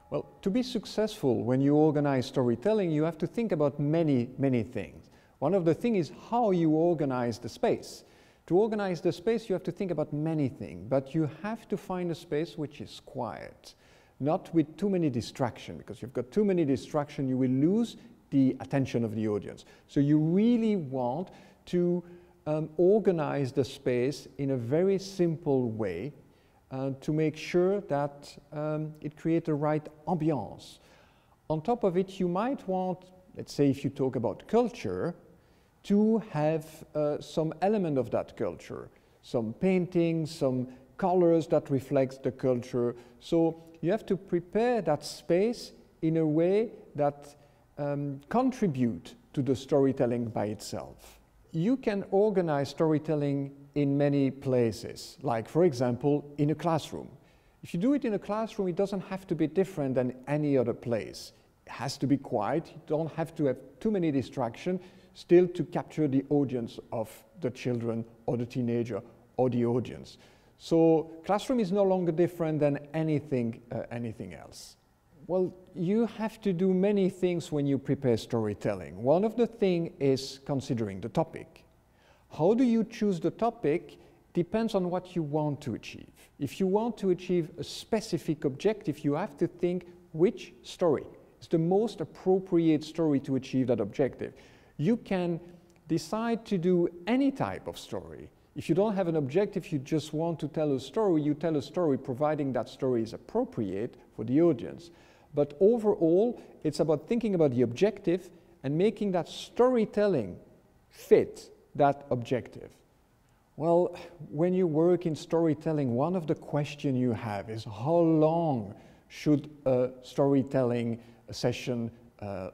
Well, to be successful when you organize storytelling, you have to think about many, many things. One of the things is how you organize the space. To organize the space, you have to think about many things, but you have to find a space which is quiet, not with too many distractions, because if you've got too many distractions, you will lose the attention of the audience. So you really want to organize the space in a very simple way to make sure that it creates the right ambiance. On top of it, you might want, let's say if you talk about culture, to have some element of that culture, some paintings, some colors that reflects the culture. So you have to prepare that space in a way that contribute to the storytelling by itself. You can organize storytelling in many places, like for example in a classroom. If you do it in a classroom, it doesn't have to be different than any other place. It has to be quiet, you don't have to have too many distractions, still to capture the audience of the children or the teenager or the audience. So classroom is no longer different than anything else. Well, you have to do many things when you prepare storytelling. One of the things is considering the topic. How do you choose the topic depends on what you want to achieve. If you want to achieve a specific objective, you have to think which story is the most appropriate story to achieve that objective. You can decide to do any type of story. If you don't have an objective, you just want to tell a story, you tell a story providing that story is appropriate for the audience. But overall, it's about thinking about the objective and making that storytelling fit that objective. Well, when you work in storytelling, one of the questions you have is how long should a storytelling session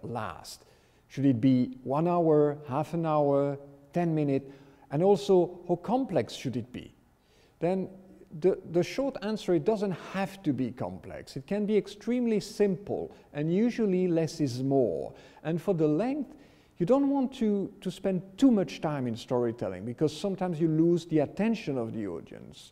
last? Should it be 1 hour, half an hour, 10 minutes? And also, how complex should it be? Then the short answer, it doesn't have to be complex. It can be extremely simple, and usually less is more. And for the length, you don't want to spend too much time in storytelling, because sometimes you lose the attention of the audience.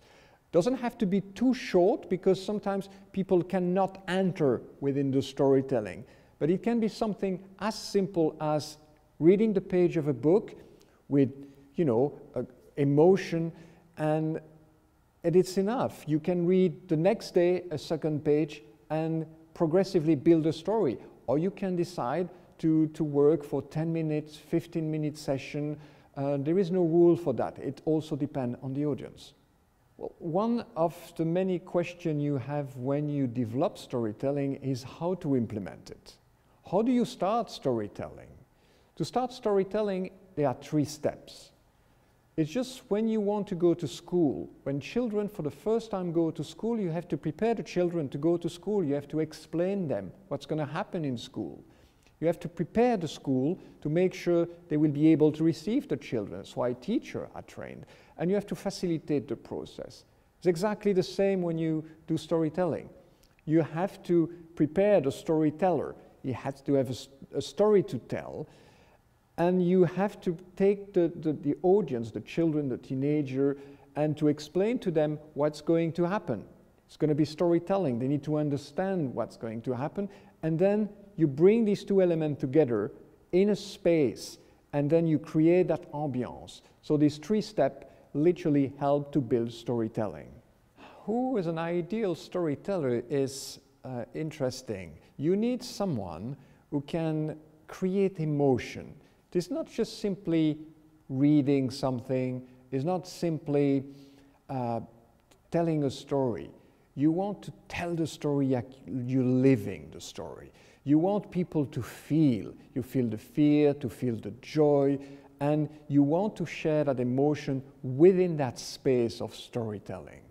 Doesn't have to be too short, because sometimes people cannot enter within the storytelling. But it can be something as simple as reading the page of a book with, you know, emotion, and it's enough. You can read the next day a second page and progressively build a story. Or you can decide to work for 10 minutes, 15-minute session. There is no rule for that. It also depends on the audience. Well, one of the many questions you have when you develop storytelling is how to implement it. How do you start storytelling? To start storytelling, there are 3 steps. It's just when you want to go to school. When children for the first time go to school, you have to prepare the children to go to school. You have to explain them what's going to happen in school. You have to prepare the school to make sure they will be able to receive the children. That's why teachers are trained. And you have to facilitate the process. It's exactly the same when you do storytelling. You have to prepare the storyteller. He has to have a story to tell. And you have to take the audience, the children, the teenager, and to explain to them what's going to happen. It's going to be storytelling. They need to understand what's going to happen. And then you bring these 2 elements together in a space, and then you create that ambiance. So these 3 steps literally help to build storytelling. Who is an ideal storyteller is interesting. You need someone who can create emotion. It's not just simply reading something, it's not simply telling a story. You want to tell the story like you're living the story. You want people to feel. You feel the fear, to feel the joy, and you want to share that emotion within that space of storytelling.